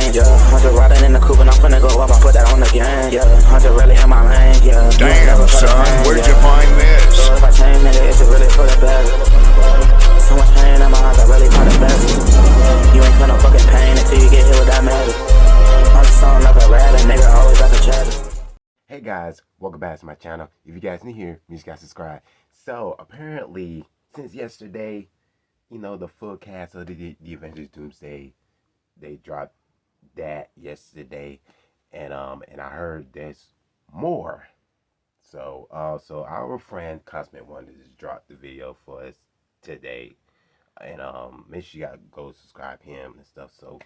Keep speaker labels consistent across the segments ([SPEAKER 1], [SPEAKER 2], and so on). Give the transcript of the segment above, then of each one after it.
[SPEAKER 1] range, yeah. 100 riding in the coupe and I'm finna go up, I put that on the gang, yeah. 100 really in my lane, yeah.
[SPEAKER 2] Damn, son, where'd you find this?
[SPEAKER 1] So if I change, nigga, it's really for the best. So much pain in my eyes, I really find it best. You ain't feel no fucking pain until you get hit with that magic. I'm just sound like a rat, and nigga always like a chatter.
[SPEAKER 3] Hey guys, welcome back to my channel. If you guys new here, you just gotta subscribe. So apparently, since yesterday, you know, the full cast of the Avengers Doomsday, they dropped that yesterday, and I heard there's more. So our friend Cosmic Wonder just dropped the video for us today, and make sure you gotta go subscribe him and stuff. So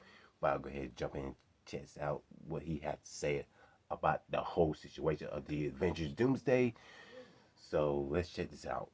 [SPEAKER 3] I'll go ahead and jump in and check out what he had to say about the whole situation of the Avengers Doomsday. So let's check this out.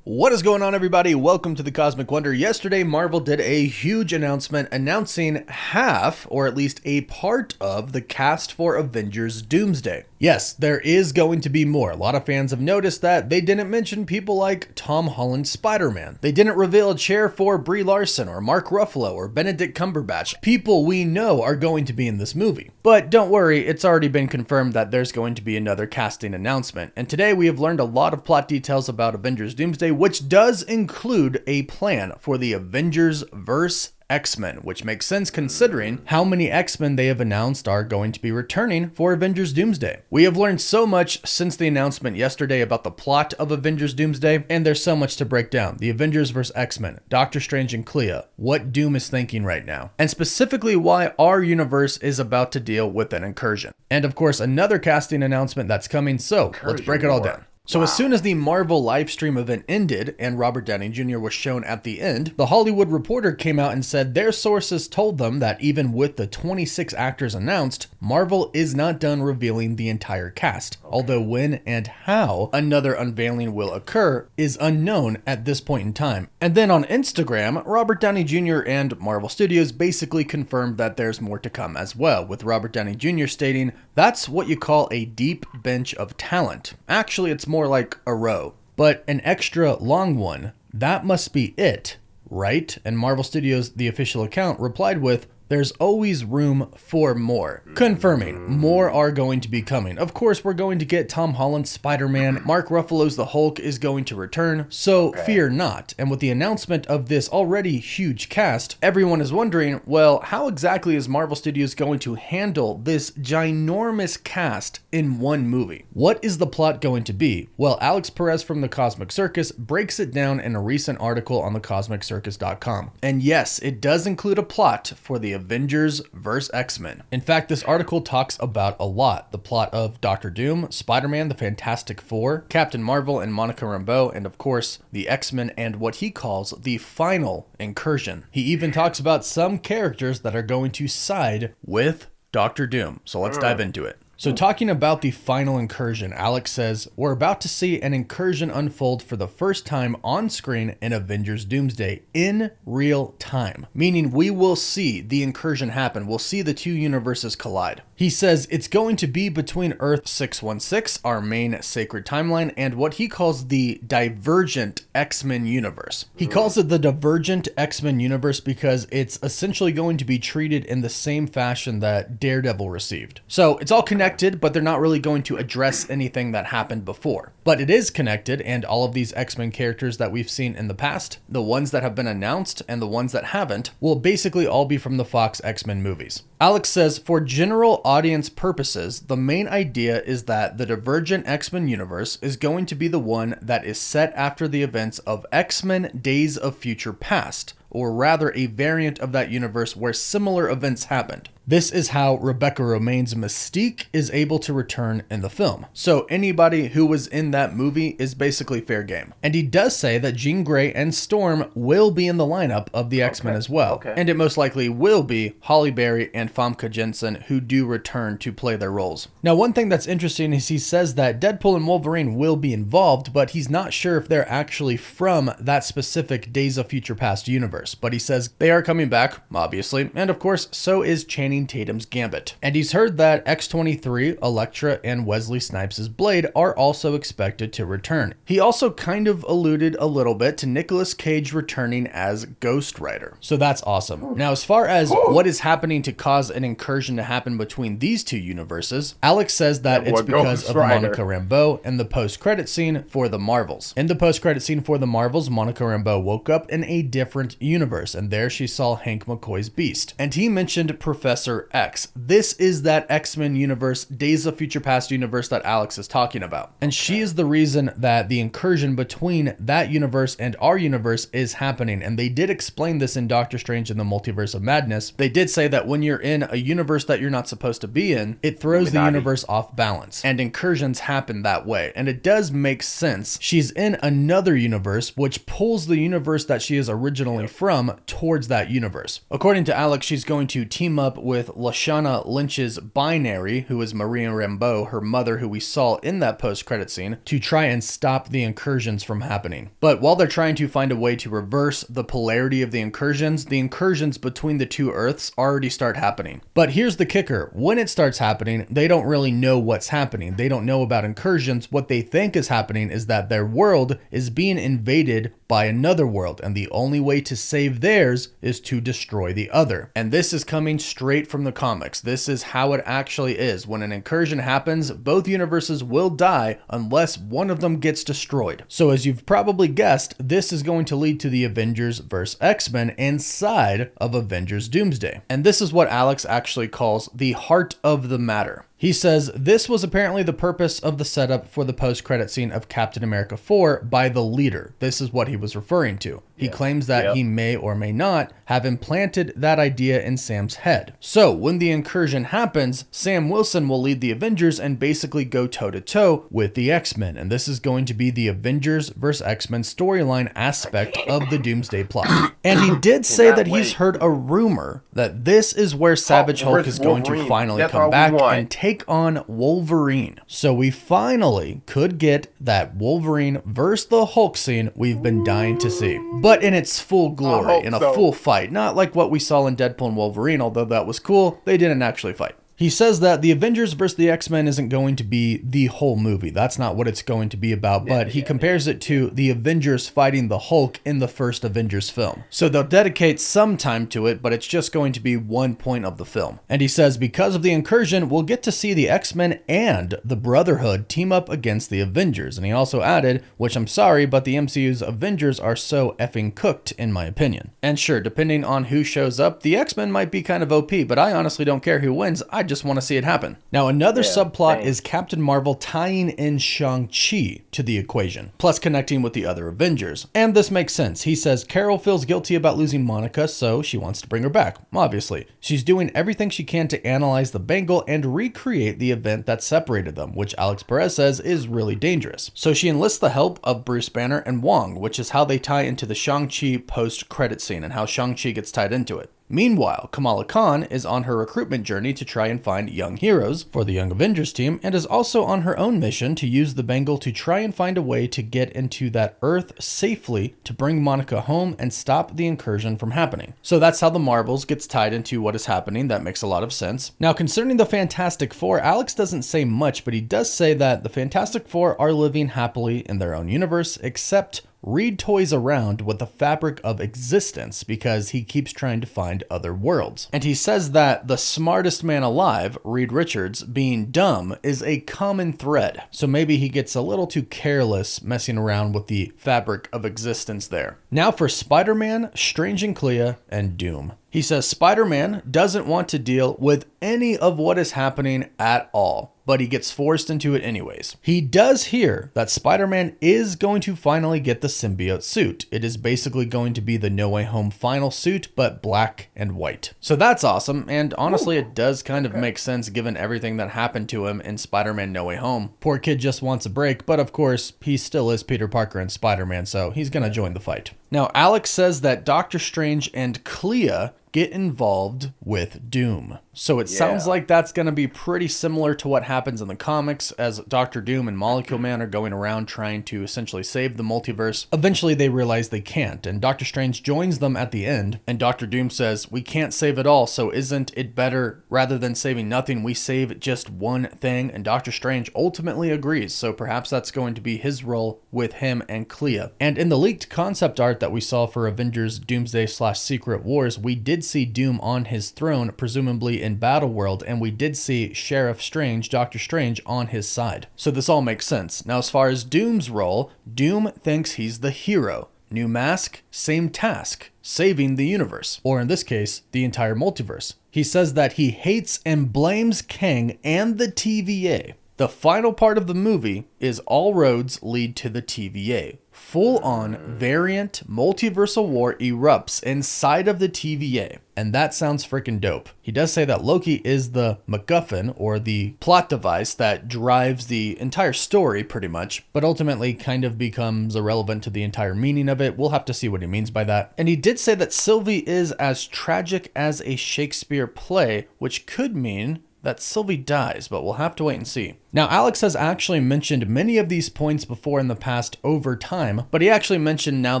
[SPEAKER 4] What is going on, everybody? Welcome to the Cosmic Wonder. Yesterday, Marvel did a huge announcement announcing half, or at least a part of, the cast for Avengers Doomsday. Yes, there is going to be more. A lot of fans have noticed that they didn't mention people like Tom Holland's Spider-Man. They didn't reveal a chair for Brie Larson or Mark Ruffalo or Benedict Cumberbatch. People we know are going to be in this movie. But don't worry, it's already been confirmed that there's going to be another casting announcement. And today we have learned a lot of plot details about Avengers Doomsday, which does include a plan for the Avengers vs. X-Men, which makes sense considering how many X-Men they have announced are going to be returning for Avengers Doomsday. We have learned so much since the announcement yesterday about the plot of Avengers Doomsday, and there's so much to break down. The Avengers vs. X-Men, Doctor Strange and Clea, what Doom is thinking right now, and specifically why our universe is about to deal with an incursion. And of course, another casting announcement that's coming, so let's break it all down. So as soon as the Marvel livestream event ended and Robert Downey Jr. was shown at the end, The Hollywood Reporter came out and said their sources told them that even with the 26 actors announced, Marvel is not done revealing the entire cast. Although when and how another unveiling will occur is unknown at this point in time. And then on Instagram, Robert Downey Jr. and Marvel Studios basically confirmed that there's more to come as well, with Robert Downey Jr. stating, "That's what you call a deep bench of talent. Actually, it's more like a row, but an extra long one. That must be it, right?" And Marvel Studios, the official account, replied with, "There's always room for more," confirming more are going to be coming. Of course, we're going to get Tom Holland's Spider-Man, Mark Ruffalo's The Hulk is going to return, so fear not. And with the announcement of this already huge cast, everyone is wondering, well, how exactly is Marvel Studios going to handle this ginormous cast in one movie? What is the plot going to be? Well, Alex Perez from the Cosmic Circus breaks it down in a recent article on thecosmiccircus.com. And yes, it does include a plot for the Avengers vs. X-Men. In fact, this article talks about a lot. The plot of Doctor Doom, Spider-Man, the Fantastic Four, Captain Marvel and Monica Rambeau, and of course, the X-Men and what he calls the final incursion. He even talks about some characters that are going to side with Doctor Doom. So let's dive into it. So talking about the final incursion, Alex says, "We're about to see an incursion unfold for the first time on screen in Avengers Doomsday in real time." Meaning we will see the incursion happen. We'll see the two universes collide. He says it's going to be between Earth 616, our main sacred timeline, and what he calls the Divergent X-Men universe. He calls it the Divergent X-Men universe because it's essentially going to be treated in the same fashion that Daredevil received. So it's all connected, but they're not really going to address anything that happened before. But it is connected, and all of these X-Men characters that we've seen in the past, the ones that have been announced and the ones that haven't, will basically all be from the Fox X-Men movies. Alex says, for general audience purposes, the main idea is that the Divergent X-Men universe is going to be the one that is set after the events of X-Men Days of Future Past, or rather a variant of that universe where similar events happened. This is how Rebecca Romijn's Mystique is able to return in the film. So anybody who was in that movie is basically fair game. And he does say that Jean Grey and Storm will be in the lineup of the X-Men as well. And it most likely will be Halle Berry and Famke Janssen who do return to play their roles. Now, one thing that's interesting is he says that Deadpool and Wolverine will be involved, but he's not sure if they're actually from that specific Days of Future Past universe. But he says they are coming back, obviously. And of course, so is Channing Channing Tatum's Gambit. And he's heard that X-23, Elektra, and Wesley Snipes' Blade are also expected to return. He also kind of alluded a little bit to Nicolas Cage returning as Ghost Rider. So that's awesome. Now, as far as what is happening to cause an incursion to happen between these two universes, Alex says that it's because of Monica Rambeau and the post-credit scene for the Marvels. In the post-credit scene for the Marvels, Monica Rambeau woke up in a different universe, and there she saw Hank McCoy's Beast. And he mentioned Professor X. This is that X-Men universe, Days of Future Past universe that Alex is talking about. And she is the reason that the incursion between that universe and our universe is happening. And they did explain this in Doctor Strange in the Multiverse of Madness. They did say that when you're in a universe that you're not supposed to be in, it throws the universe off balance, and incursions happen that way. And it does make sense. She's in another universe, which pulls the universe that she is originally from towards that universe. According to Alex, she's going to team up with Lashana Lynch's Binary, who is Maria Rambeau, her mother, who we saw in that post-credit scene, to try and stop the incursions from happening. But while they're trying to find a way to reverse the polarity of the incursions between the two Earths already start happening. But here's the kicker. When it starts happening, they don't really know what's happening. They don't know about incursions. What they think is happening is that their world is being invaded by another world, and the only way to save theirs is to destroy the other. And this is coming straight from the comics. This is how it actually is. When an incursion happens, both universes will die unless one of them gets destroyed. So as you've probably guessed, this is going to lead to the Avengers vs. X-Men inside of Avengers Doomsday. And this is what Alex actually calls the heart of the matter. He says this was apparently the purpose of the setup for the post-credit scene of Captain America 4 by the leader. This is what he was referring to. He claims that he may or may not have implanted that idea in Sam's head. So when the incursion happens, Sam Wilson will lead the Avengers and basically go toe-to-toe with the X-Men. And this is going to be the Avengers vs. X-Men storyline aspect of the Doomsday plot. And he did say that he's heard a rumor that this is where Savage Hulk is going to finally come back and take on Wolverine. So we finally could get that Wolverine versus the Hulk scene we've been dying to see. But in its full glory, in a full fight. Not like what we saw in Deadpool and Wolverine, although that was cool. They didn't actually fight. He says that the Avengers vs. the X-Men isn't going to be the whole movie. That's not what it's going to be about, but he compares it to the Avengers fighting the Hulk in the first Avengers film. So they'll dedicate some time to it, but it's just going to be one point of the film. And he says because of the incursion, we'll get to see the X-Men and the Brotherhood team up against the Avengers. And he also added, which I'm sorry, but the MCU's Avengers are so effing cooked, in my opinion. And sure, depending on who shows up, the X-Men might be kind of OP, but I honestly don't care who wins. I just want to see it happen. Now, another subplot is Captain Marvel tying in Shang-Chi to the equation, plus connecting with the other Avengers. And this makes sense. He says Carol feels guilty about losing Monica, so she wants to bring her back. Obviously, she's doing everything she can to analyze the bangle and recreate the event that separated them, which Alex Perez says is really dangerous. So she enlists the help of Bruce Banner and Wong, which is how they tie into the Shang-Chi post-credit scene and how Shang-Chi gets tied into it. Meanwhile, Kamala Khan is on her recruitment journey to try and find young heroes for the Young Avengers team, and is also on her own mission to use the bangle to try and find a way to get into that Earth safely to bring Monica home and stop the incursion from happening. So that's how the Marvels gets tied into what is happening. That makes a lot of sense. Now, concerning the Fantastic Four, Alex doesn't say much, but he does say that the Fantastic Four are living happily in their own universe, except Reed toys around with the fabric of existence because he keeps trying to find other worlds. And he says that the smartest man alive, Reed Richards, being dumb is a common thread. So maybe he gets a little too careless messing around with the fabric of existence there. Now for Spider-Man, Strange and Clea, and Doom. He says Spider-Man doesn't want to deal with any of what is happening at all, but he gets forced into it anyways. He does hear that Spider-Man is going to finally get the symbiote suit. It is basically going to be the No Way Home final suit, but black and white. So that's awesome, and honestly it does kind of make sense given everything that happened to him in Spider-Man No Way Home. Poor kid just wants a break, but of course he still is Peter Parker and Spider-Man, so he's gonna join the fight. Now Alex says that Doctor Strange and Clea get involved with Doom. So it sounds
[SPEAKER 3] Yeah.
[SPEAKER 4] like that's going to be pretty similar to what happens in the comics as Doctor Doom and Molecule Man are going around trying to essentially save the multiverse. Eventually they realize they can't, and Doctor Strange joins them at the end, and Doctor Doom says, "We can't save it all, so isn't it better, rather than saving nothing, we save just one thing?" And Doctor Strange ultimately agrees, so perhaps that's going to be his role with him and Clea. And in the leaked concept art that we saw for Avengers Doomsday / Secret Wars, we did see Doom on his throne, presumably in Battleworld, and we did see Sheriff Strange, Doctor Strange, on his side. So this all makes sense. Now, as far as Doom's role, Doom thinks he's the hero. New mask, same task, saving the universe, or in this case, the entire multiverse. He says that he hates and blames Kang and the TVA. The final part of the movie is all roads lead to the TVA. Full-on variant multiversal war erupts inside of the TVA, and that sounds freaking dope. He does say that Loki is the MacGuffin, or the plot device that drives the entire story pretty much, but ultimately kind of becomes irrelevant to the entire meaning of it. We'll have to see what he means by that. And he did say that Sylvie is as tragic as a Shakespeare play, which could mean that Sylvie dies, but we'll have to wait and see. Now, Alex has actually mentioned many of these points before in the past over time, but he actually mentioned now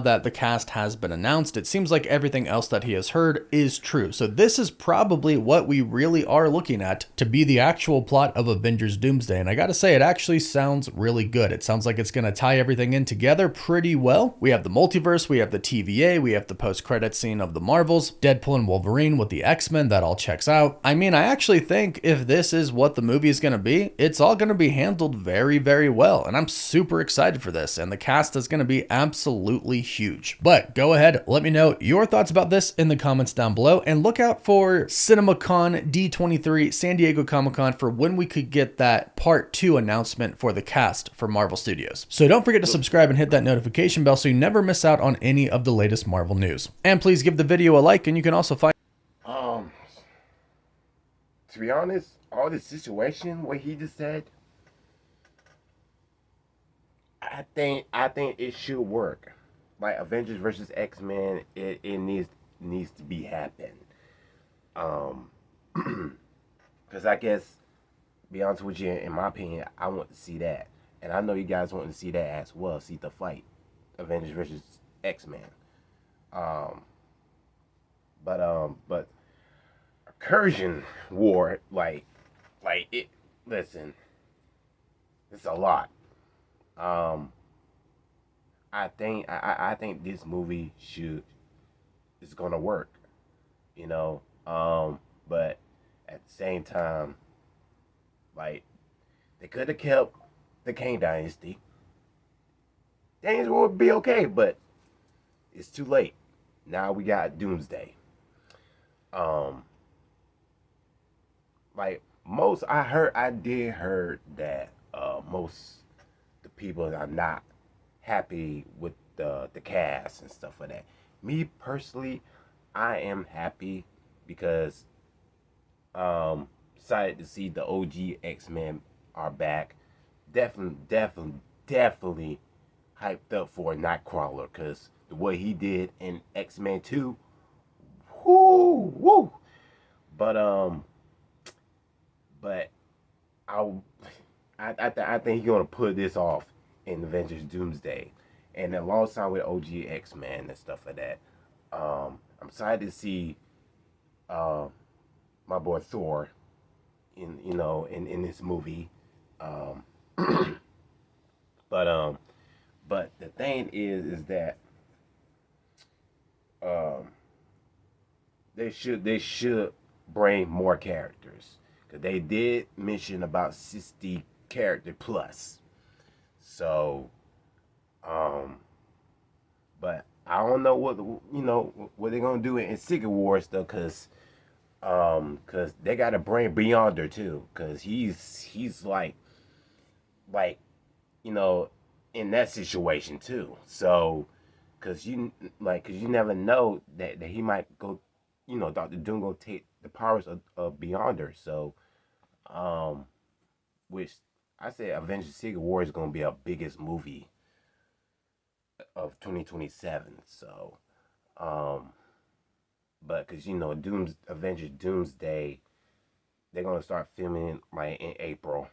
[SPEAKER 4] that the cast has been announced, it seems like everything else that he has heard is true. So this is probably what we really are looking at to be the actual plot of Avengers Doomsday. And I gotta say, it actually sounds really good. It sounds like it's gonna tie everything in together pretty well. We have the multiverse, we have the TVA, we have the post-credit scene of the Marvels, Deadpool and Wolverine with the X-Men, that all checks out. I mean, I actually think if this is what the movie is gonna be, it's all going to be handled very, very well, and I'm super excited for this, and the cast is going to be absolutely huge. But go ahead, let me know your thoughts about this in the comments down below, and look out for CinemaCon D23 San Diego Comic-Con for when we could get that part 2 announcement for the cast for Marvel Studios. So don't forget to subscribe and hit that notification bell so you never miss out on any of the latest Marvel news. And please give the video a like, and you can also find
[SPEAKER 3] To be honest, all the situation what he just said, I think it should work. Like Avengers versus X-Men, it needs to be happen. Because I guess, be honest with you, in my opinion, I want to see that, and I know you guys want to see that as well. See the fight, Avengers versus X-Men. But Incursion War, like it. Listen, it's a lot. I think this movie is gonna work, you know. But at the same time, like, they could have kept the Kang Dynasty. Things would be okay, but it's too late. Now we got Doomsday. Like I did heard that most the people are not happy with the cast and stuff like that. Me personally, I am happy because excited to see the OG X-Men are back. Definitely hyped up for Nightcrawler, because what he did in X-Men 2, woo. But I think he's gonna put this off in Avengers Doomsday, and alongside with OG X-Men and stuff like that. I'm excited to see my boy Thor in this movie. But the thing is that they should bring more characters, because they did mention about 60 character plus. So but I don't know what they're gonna do in Secret Wars though, cause they gotta bring Beyonder too, cause he's like in that situation too. So cause you never know that he might go, Dr. Doom gonna take the powers of Beyonder. So which I say Avengers Secret War is gonna be our biggest movie of 2027. So but because Avengers Doomsday, they're gonna start filming like in April.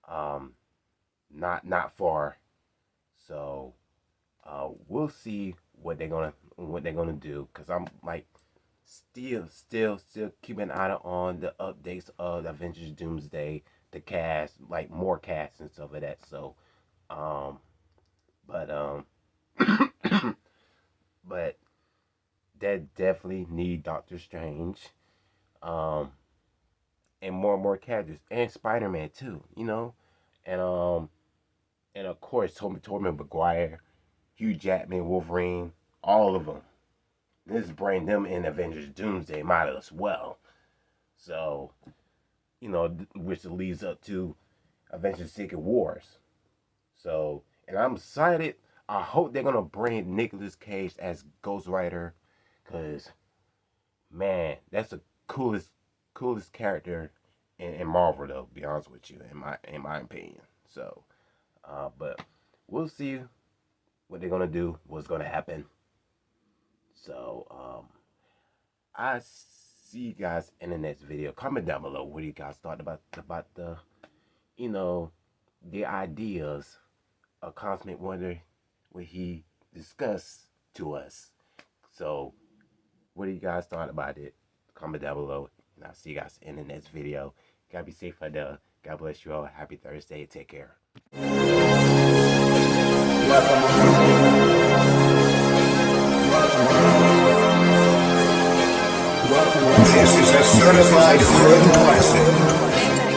[SPEAKER 3] Um, not far. So we'll see what they're gonna do. Cause I'm like still keeping an eye on the updates of the Avengers Doomsday, the cast, like more cast and stuff like that. So, but but that definitely need Doctor Strange, um, and more characters, and Spider Man too. And of course Tobey Maguire, Hugh Jackman, Wolverine, all of them. Let's bring them in Avengers Doomsday might as well. So, which leads up to Avengers Secret Wars. So, and I'm excited. I hope they're gonna bring Nicolas Cage as Ghost Rider, cause man, that's the coolest character in Marvel, though. To be honest with you, in my opinion. So, but we'll see what they're gonna do, what's gonna happen. So, I see you guys in the next video. Comment down below what you guys thought about the, the ideas of Cosmic Wonder, what he discussed to us. So, what do you guys thought about it? Comment down below, and I'll see you guys in the next video. Gotta be safe out there. God bless you all. Happy Thursday. Take care.
[SPEAKER 2] This is a certified hood classic.